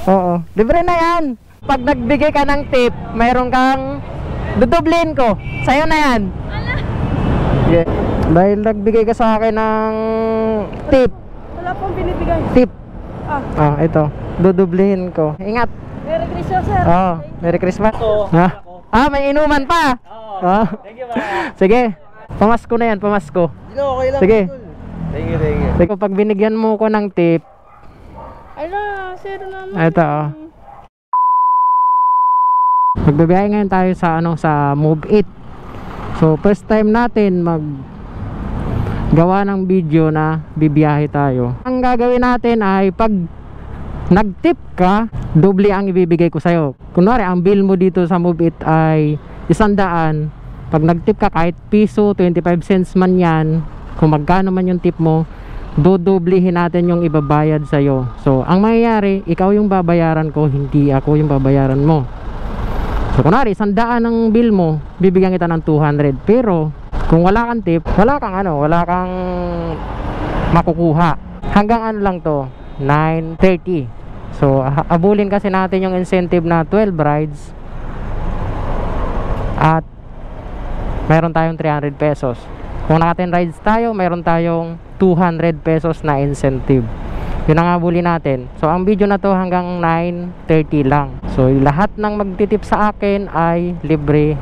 Oo, libre na yan. Pag nagbigay ka ng tip, mayroon kang dudublin ko. Sa'yo na yan. Yeah. Dahil nagbigay ka sa akin ng tip. Wala pong binibigay. Tip. Ito. Dudublihin ko. Ingat. Merry Christmas, sir. Merry Christmas. May inuman pa. Thank you, ba? Sige. Pamasko na yan, pamasko. Okay lang. Sige. Thank you. Sige, pag binigyan mo ko ng tip. Ala, sir naman. Ito. Magbibiyahe ngayon tayo sa Move It. So first time natin gawa ng video na bibiyahe tayo. Ang gagawin natin ay pag nag-tip ka, doble ang ibibigay ko sa'yo. Kunwari ang bill mo dito sa Move It ay 100. Pag nag-tip ka kahit piso, 25 cents man yan, kung magkano man yung tip mo, dodoblehin natin yung ibabayad sa'yo. So ang mangyayari, ikaw yung babayaran ko, hindi ako yung babayaran mo. So kunwari 100 ang bill mo, bibigyan kita ng 200. Pero kung wala kang tip, wala kang makukuha. Hanggang ano lang to, 9:30. So abulin kasi natin yung incentive na 12 rides. At meron tayong 300 pesos. Kung naka 10 rides tayo, meron tayong 200 pesos na incentive. Yun ang abulin natin. So ang video na to hanggang 9:30 lang. So lahat ng magtitip sa akin ay libre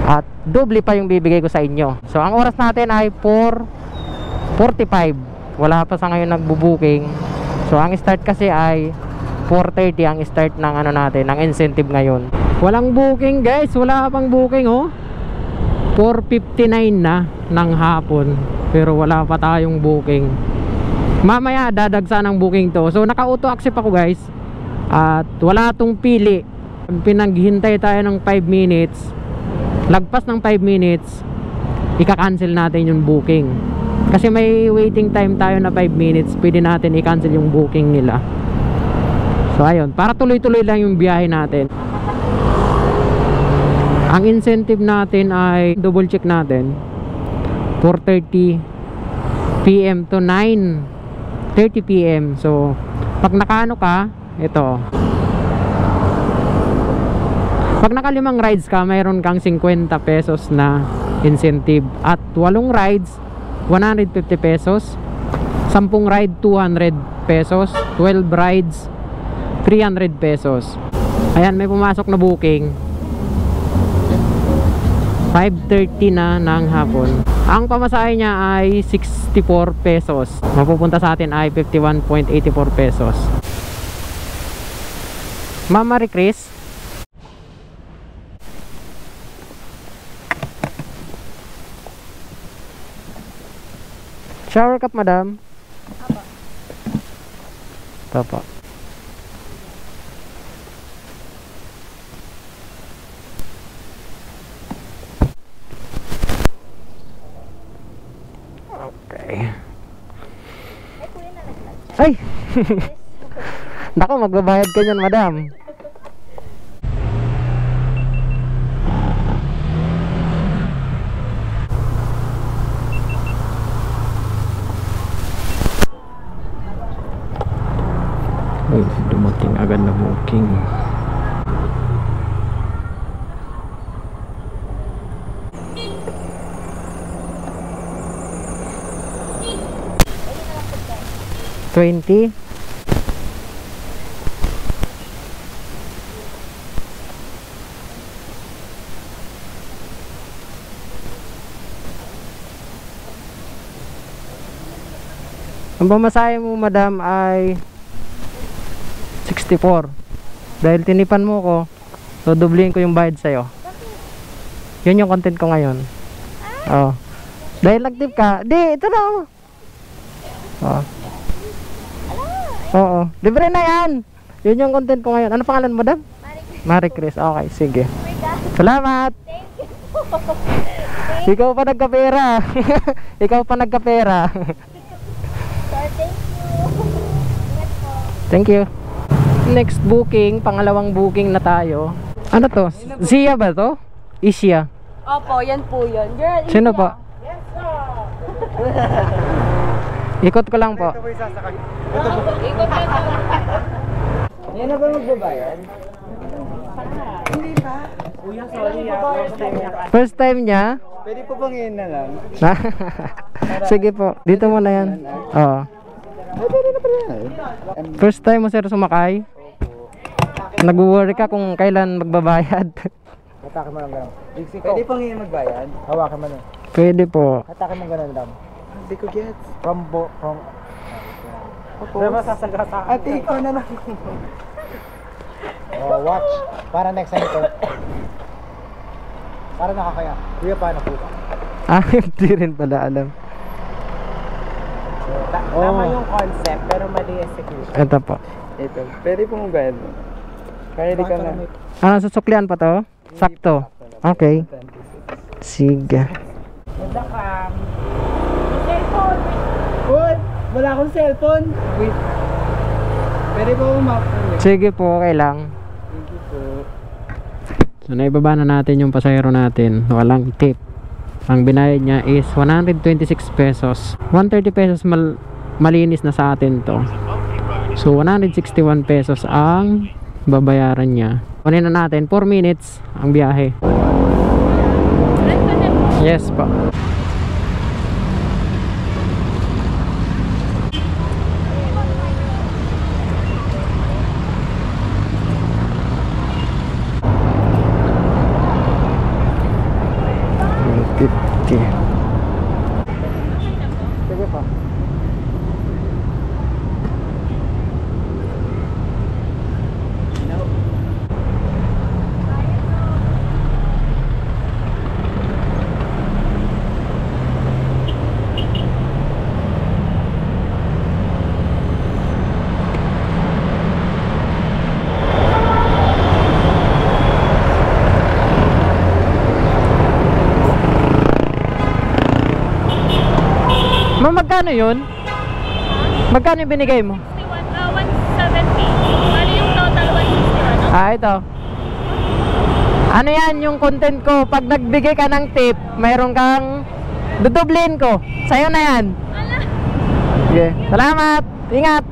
at doble pa yung bibigay ko sa inyo. So ang oras natin ay 4:45. Wala pa sa ngayon nagbo-booking. So ang start kasi ay 4:30 ang start ng ano natin, ng incentive ngayon. Walang booking, guys, wala pang booking, oh. 4:59 na ng hapon pero wala pa tayong booking. Mamaya dadagsa ng booking to. So naka-auto accept ako, guys. At wala tong pili. Pag pinaghintay tayo ng 5 minutes, lagpas ng 5 minutes, ika-cancel natin yung booking. Kasi may waiting time tayo na 5 minutes, pwede natin i-cancel yung booking nila. So ayun, para tuloy-tuloy lang yung biyahe natin. Ang incentive natin ay double check natin 4:30 PM to 9:30 PM. So pag nakaano ka, ito, pag naka-5 rides ka, mayroon kang 50 pesos na incentive. At 8 rides, 150 pesos. 10 ride, 200 pesos. 12 rides, 300 pesos. Ayan, may pumasok na booking. 5:30 na ng hapon. Ang pamasahe niya ay 64 pesos. Mapupunta sa atin ay 51.84 pesos. Ma'am Marie Chris, shower cup, madam. Apa? Okay. Ay! Naku, magbabayad ka niyan, madam. Ay, dumating agad na booking. $20. Ang pamasahe mo, madam, ay 64. Dahil tinipan mo ko, so dublihin ko yung bayad sa'yo. Yun yung content ko ngayon. Oh. Dahil nag-tip ka, di, ito na. Oh. Oo, libre na yan. Yun yung content ko ngayon. Ano pangalan mo, madam? Marie Chris. Okay, sige. Salamat. Ikaw pa nagkapera. Ikaw pa nagkapera. Thank you. Next booking, pangalawang booking na tayo. Ano to? Zia ba to? Isya. Opo, yan po yun. Girl, sino po? Yes, sir. Ikot ko lang po. Ikot lang. na ba magbabayad? Hindi pa. Kuya, sorry first time niya. First time niya? Pwede po bang yun na lang? Sige po, dito mo na yan. Oo. Pwede na pala yan. First time mo sir sumakay? Nag-worry ka kung kailan magbabayad? Hatake mo lang gano'n. Pwede pang yun magbayad? Hawakan mo na. Pwede po. Hatake mo gano'n lang. Hindi ko gets. From Pero masasagasa. Ate, ikaw na lang. Oh, watch. Para next time ito. Para nakakaya. Kuya, paano po ba? Hindi rin pala alam. Tama yung concept, pero mali execution. Ito po. Ito. Pwede po magbayad mo. Pwede ka na. Susuklian pa to? Sakto. Okay. Sige. Ganda ka. Cellphone! Uy! Wala akong cellphone! Wait. Pwede po umap. Sige po, okay lang. Thank you po. So naibaba na natin yung pasahero natin. Walang tip. Ang binayad niya is 126 pesos. 130 pesos malinis na sa atin to. So 161 pesos ang babayaran niya. Kunin na natin 4 minutes ang biyahe. Yes po. Sige pa. Magkano yun? Magkano yung binigay mo? 170. Bali yung total 161. Ito. Ano yan yung content ko? Pag nagbigay ka ng tip, mayroon kang dudublin ko. Sa'yo na yan. Sige. Salamat. Ingat.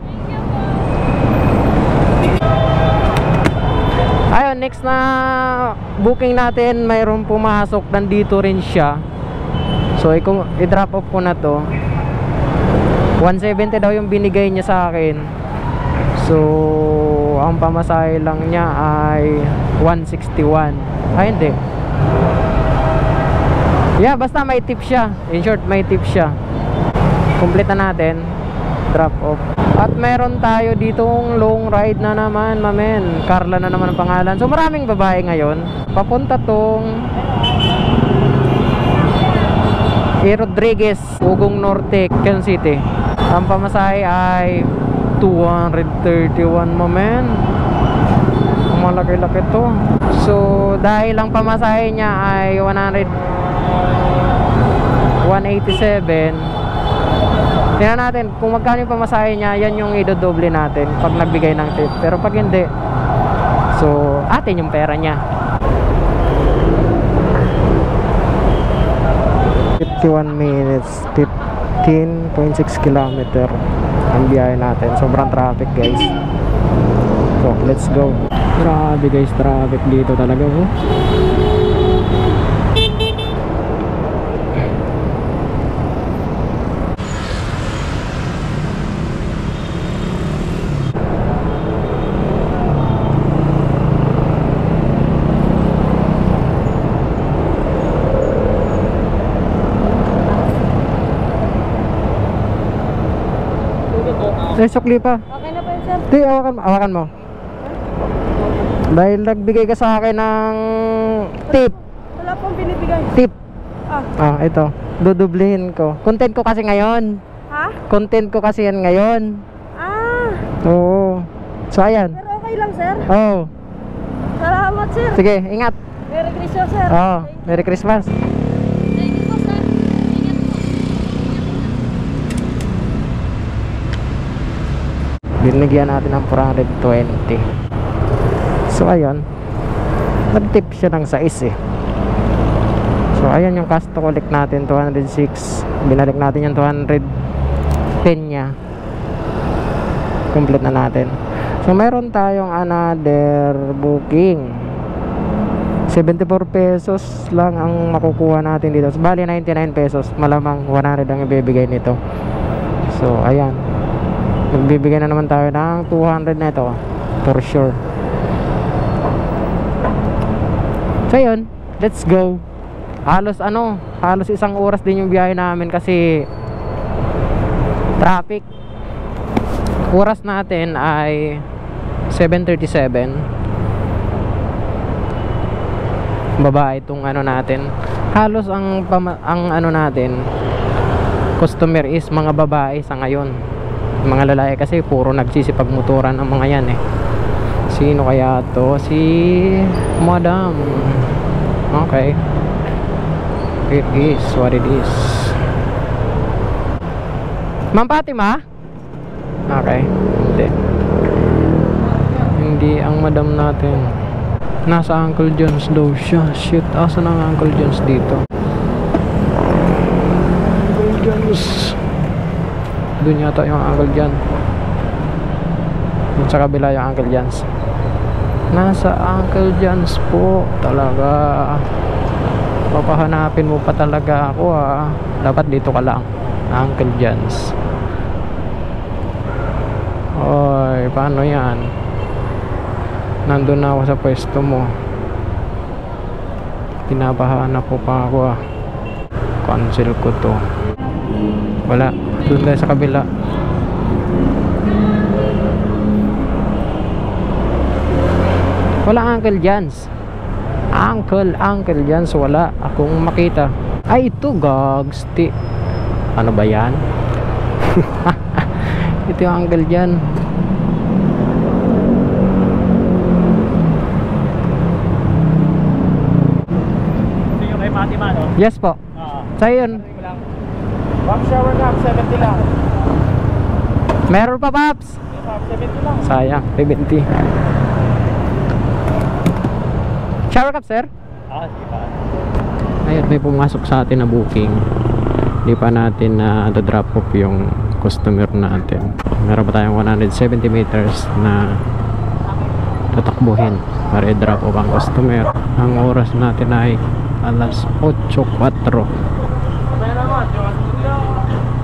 Ayun, next na booking natin, mayroon pumasok. Nandito rin siya. So, i-drop off ko na to. 170 daw yung binigay niya sa akin. So, ang pamasahe lang niya ay 161. Ay, hindi. Yeah, basta may tip siya. In short, may tip siya. Complete na natin. Drop off. At meron tayo ditong long ride na naman, mamen. Carla na naman ang pangalan. So, maraming babae ngayon. Papunta tong Rodriguez, Ugong Norte, Quezon City. Ang pamasahe ay 231, mamen. Malaki-laki to. So dahil ang pamasahe niya ay 187, tingnan natin kung magkano yung pamasahe niya. Yan yung idodoble natin pag nagbigay ng tip. Pero pag hindi, so atin yung pera niya. 51 minutes, 15.6 kilometer ang biyahe natin. Sobrang traffic, guys. So let's go. Grabe guys, traffic dito talaga, oh. Sukli pa. Okay na po yun, sir. Di, awakan mo. Dahil nagbigay ka sa akin ng tip. Wala pong binibigay. Tip. Ah. Ito. Dudublihin ko. Content ko kasi ngayon. Ha? Content ko kasi yan ngayon. Ah. Oo. So, ayan. Pero okay lang, sir. Oo. Salamat, sir. Sige, ingat. Merry Christmas, sir. Oo. Merry Christmas. Thank you po, sir. Ingat po. Binigyan natin ng 420. So ayun, nag-tip siya ng 6 eh. So ayan yung cash to collect natin, 206. Binalik natin yung 210 niya. Complete na natin. So So meron tayong another booking. 74 pesos lang ang makukuha natin dito. So, bali 99 pesos. Malamang 100 ang ibibigay nito. So ayan, magbibigay na naman tayo ng 200 na ito for sure. So yun, let's go. Halos isang oras din yung biyahe namin kasi traffic. Oras natin ay 7:37. Babae itong natin. Halos ang natin customer is mga babae sa ngayon. Mga lalaki kasi puro nagsisipagmotoran ang mga yan eh. Sino kaya to? Si Madam. Okay, it is what it is. Ma'am Fatima? Okay, hindi ang madam natin. Nasa Uncle John's daw siya. Shit, asan ang Uncle John's dito? Uncle John's. Doon yata yung Uncle John. Doon sa kabila yung Uncle John's. Nasa Uncle John's po. Talaga. Papahanapin mo pa talaga ako ah. Dapat dito ka lang. Uncle John's. Oy, paano yan? Nandun na ako sa pwesto mo. Pinapahanap ko pa ako ah. Cancel ko to. Wala. Doon tayo sa kabila. Wala Uncle John's. Uncle John's wala akong makita. Ay ito gags. Ano ba yan? Ito yung Uncle John. Fatima, no? Yes po. Sa'yo yun. Pop shower cap, 70 lang. Meron pa, Paps? 70 lang. Sayang, 70. Shower cap, sir? Sige pa. Ayun, may pumasok sa atin na booking. Hindi pa natin na drop off yung customer natin. Meron pa tayong 170 meters na tatakbuhin para i-drop off ang customer. Ang oras natin ay alas 8:04.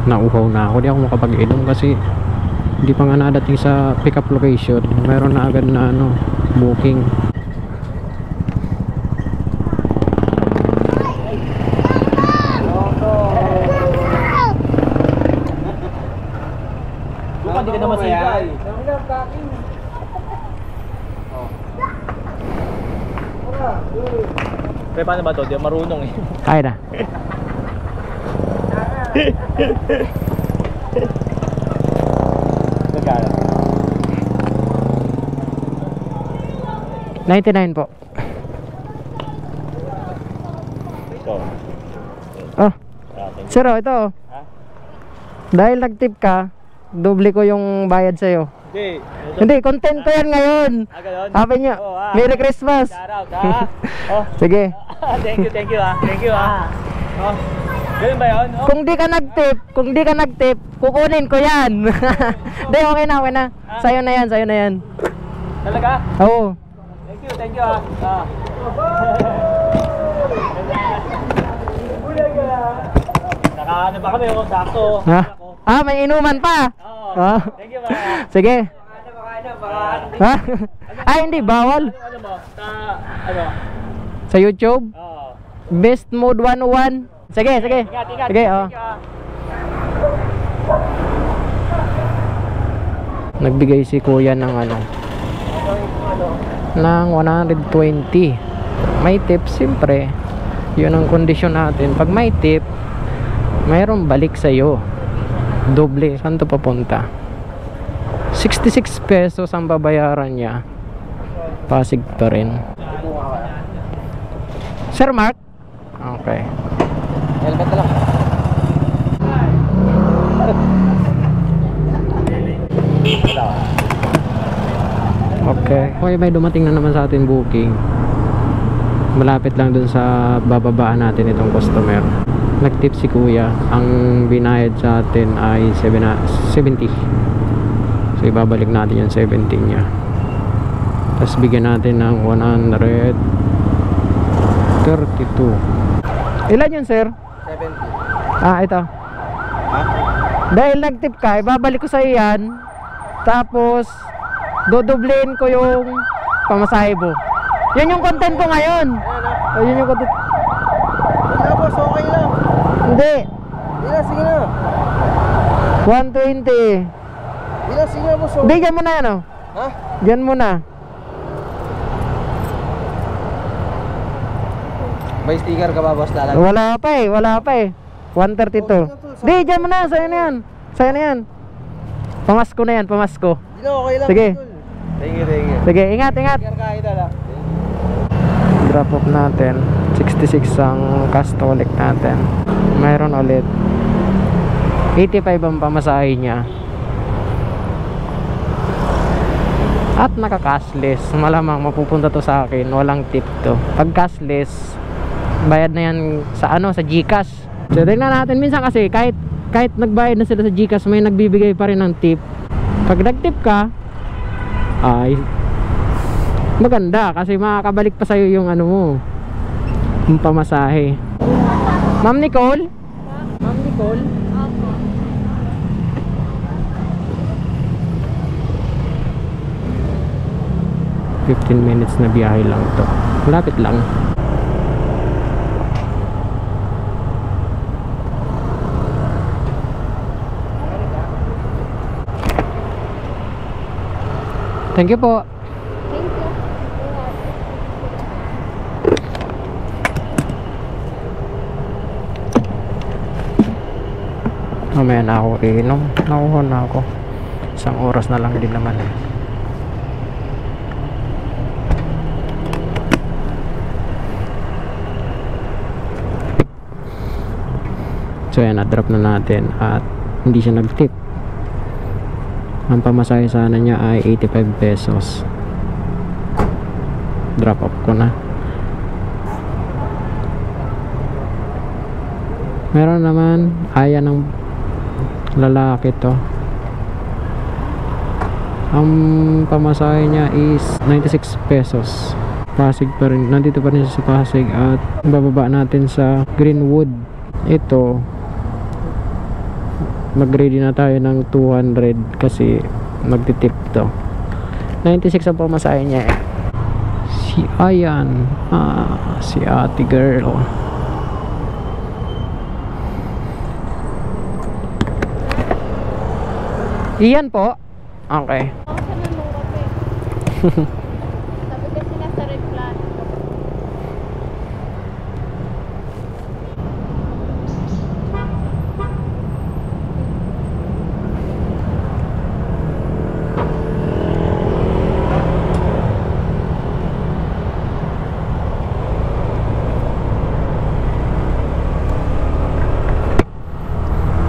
Nauhaw na ako. Di ako makapag-inom kasi hindi pa nga nadating sa pick up location. Meron na agad na booking. Hindi ka naman sigay. Pero paano ba ito? Di marunong eh. Kaya na. Nagkala. 99 po. Ito. Oh. Sir, ito. Ha? Dahil nag-tip ka, doble ko yung bayad sa'yo. Hindi. Hindi, content ko yan ngayon. Ganun? Happy nyo. Merry Christmas. Shout out ha. Oh. Sige. Thank you ha. Thank you ha. Oh. Ganun ba yun? Oh. Kung di ka nag-tip, kukunin ko yan. Hindi, okay na. Sa'yo na yan. Talaga? Oo. Thank you ha. Nakaano ba kami? Sakto. Ha? May inuman pa? Oo. Thank you ba? Sige. Ha? Ay, hindi, bawal. Ano mo? Ano? Sa YouTube? Oo. Best Mode 101. Sige. Ingat. Sige, oh. Nagbigay si kuya ng ng 120. May tip, siyempre. Yun ang kondisyon natin. Pag may tip, mayroong balik sa'yo. Doble. Saan to papunta? 66 pesos ang babayaran niya. Pasig pa rin. Sir Mark? Okay. Helmet na lang. Okay. Okay, may dumating na naman sa atin booking. Malapit lang dun sa bababaan natin itong customer. Nagtip si kuya. Ang binayad sa atin ay 70. So ibabalik natin yung 17 niya. Tapos bigyan natin ng 132. Ilan yun, sir? 70. Ah, ito. Ha? Dahil nag-tip ka, ibabalik ko sa iyan. Tapos dodoblein ko yung pamasahe mo. Yun yung content ko ngayon. Ayan, O, yun yung content. Hindi na, boss. Okay lang. Hindi. Hindi na, sige na. 120. Hindi na, sige na, boss. Hindi, dyan mo na yan, oh. Ha? Dyan mo na. May sticker ka ba, boss? Lalag? Wala pa eh, wala pa eh. 132. Di, dyan mo na, sa'yo na yan. Sa'yo na yan. Pamasko na yan, pamasko. Hindi na, okay lang. Sige. Tol. Thank you, thank you. Sige, ingat, ingat. Sticker ka, idol, ha? Drop off natin. 66 ang cash-to-collect natin. Mayroon ulit. 85 ang pamasahe niya. At naka-cashless. Malamang mapupunta to sa akin. Walang tip to. Pag cashless, bayad na yan sa ano, sa GCash. So tingnan natin minsan kasi kahit nagbayad na sila sa GCash, may nagbibigay pa rin ng tip. Pag nag-tip ka, ay maganda kasi makakabalik pa sa'yo yung ano mo, yung pamasahe. Ma'am Nicole? Ma'am Nicole? Opo. $15 minutes na biyahe lang to. Malapit lang. Thank you po. Thank you. Mamaya na ako inom. Nakuha na ako. Isang oras na lang din naman eh. So yan, na-drop na natin at hindi siya nag-tip. Ang pamasahe sana niya ay 85 pesos. Drop off ko na. Meron naman aya ng lalaki to. Ang pamasahe niya is 96 pesos. Pasig pa rin. Nandito pa rin siya sa Pasig at bababa natin sa Greenwood. Ito, mag-ready na tayo ng 200 kasi magtitip to. 96 ang pamasahe niya eh. Si Ayan, si ate girl. Iyan po. Okay. Ako sa nanong kape. Sabi kasi nasa red flag.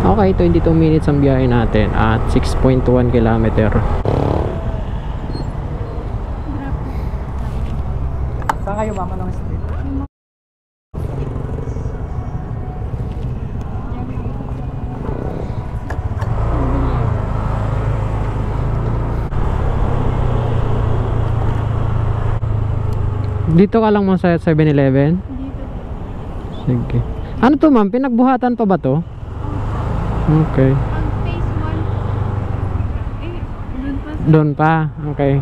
Okay, 22 minutes ang biyahe natin at 6.1 kilometer. Saan kayo, mama, ng street? Dito ka lang mo sa 7-Eleven? Dito. Sige. Ano to ma'am? Pinagbuhatan pa ba to? Okay. Pag phase 1, Doon doon pa. pa? Okay.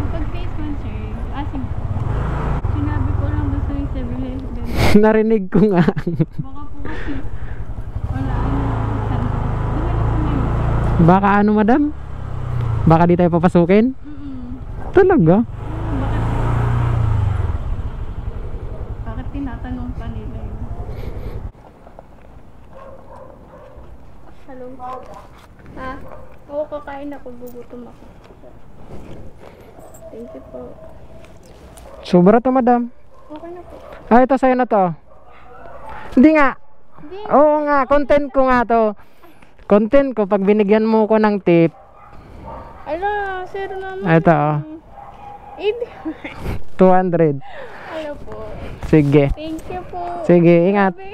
Pag phase 1, sir, sige. Sinabi ko lang gusto yung 7-Eleven. Narinig ko nga. Baka po kasi wala ano. Baka ano madam? Baka di tayo papasukin? Talaga? Bakit tinatanong pa nila yun? Hello? Ha? Oo, kakain ako. Gugutom ako. Thank you po. Sobra to madam. Okay na po. Ah, ito sa'yo na to. Hindi nga. Hindi. Oo nga, content ko nga to. Content ko, pag binigyan mo ko ng tip. Ala, sir naman. Ito oh. 200. Hello po. Sige. Thank you po. Sige, ingat. Grabe.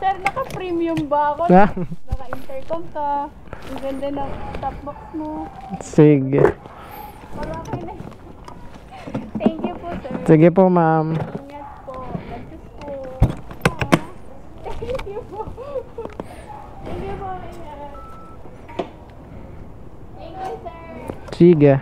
Sir, Premium ba ako? Ah, Naka-intercom ka. Ang ganda ng top box mo. sige. Para kayo na. Thank you po, sir. Sige po, ma'am. Ingat po. Nagsus po. Thank you po. Thank you po. Ingat. Thank you, sir. Sige.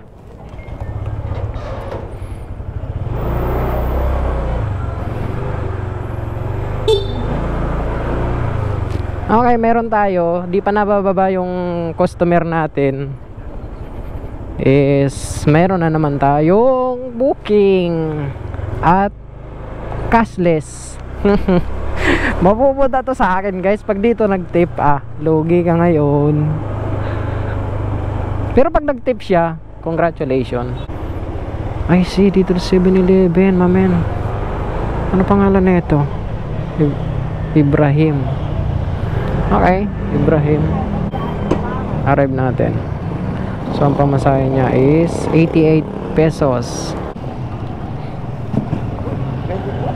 Okay, meron tayo. Di pa nabababa yung customer natin. Is meron na naman tayong booking at cashless. Mapupunta to sa akin, guys, pag dito nag-tip. Lugi ka ngayon. Pero pag nag-tip siya, congratulations. I see, dito sa 7-Eleven, mamen. Ano pangalan na ito? Ibrahim. Okay, Ibrahim. Arrive natin. So ang pamasahe niya is 88 pesos.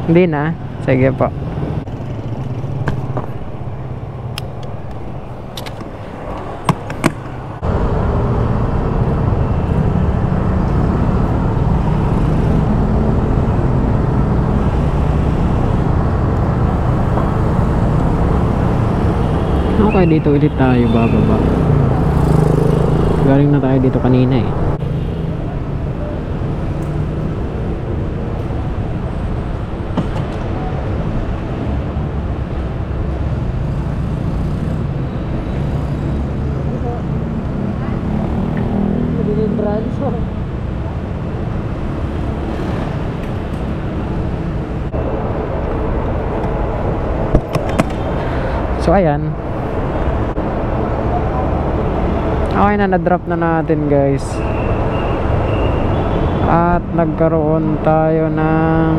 Hindi na? Sige po. Okay, dito ulit tayo bababa. Galing na tayo dito kanina eh. So ayan. Okay na, na-drop na natin, guys. At nagkaroon tayo ng...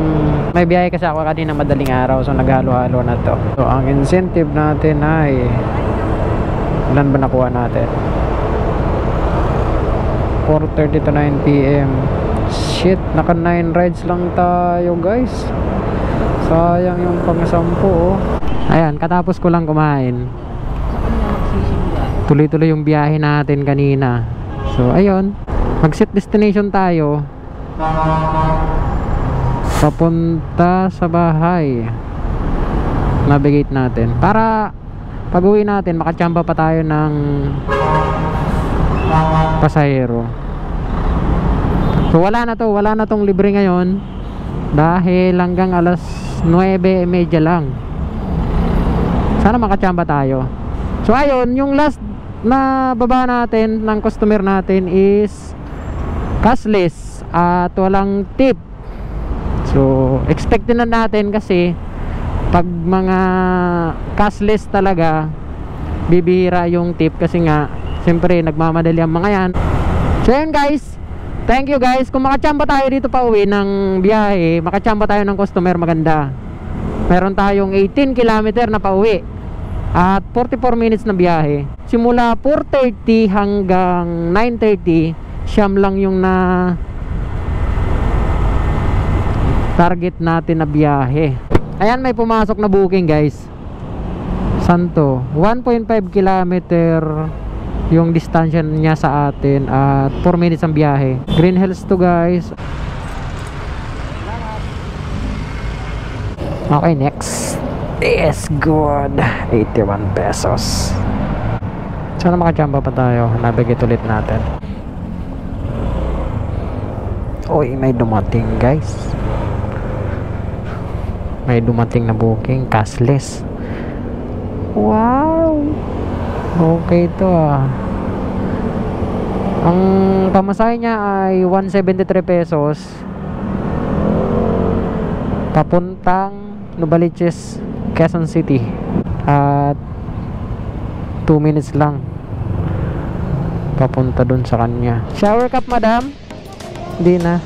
May biyahe kasi ako kanina madaling araw, so naghalo-halo na to. So ang incentive natin ay... Ilan ba nakuha natin? 4:30 to 9 PM. Shit, naka 9 rides lang tayo, guys. Sayang yung pang-10, oh. Ayan, katapos ko lang kumain. Tuloy-tuloy yung biyahe natin kanina. So ayun, mag-set destination tayo. Papunta sa bahay. Navigate natin para pag uwi natin makachamba pa tayo ng pasahero. So wala na tong libre ngayon dahil hanggang alas 9:30 lang. Sana makachamba tayo. So ayun, yung last na baba natin ng customer natin is cashless at walang tip. So expected na natin kasi pag mga cashless talaga bibihira yung tip kasi nga siyempre nagmamadali ang mga yan. So yun, guys, thank you, guys. Kung makachamba tayo dito pa uwi ng biyahe, makachamba tayo ng customer maganda, meron tayong 18 kilometer na pa uwi at 44 minutes na biyahe. Simula 4:30 hanggang 9:30, siyam lang yung na target natin na biyahe. Ayan, may pumasok na booking, guys. Santo, 1.5 kilometer yung distansya niya sa atin at 4 minutes ang biyahe. Green Hills to, guys. Okay, next. Yes, good. 81 pesos. Sana makachamba pa tayo. Navigate ulit natin. Uy, may dumating, guys. May dumating na booking. Cashless. Wow. Okay to, Ang pamasahe niya ay 173 pesos. Papuntang Novaliches, Quezon City. At 2 minutes lang papunta dun sa kanya. Shower cup, madam? Hindi na.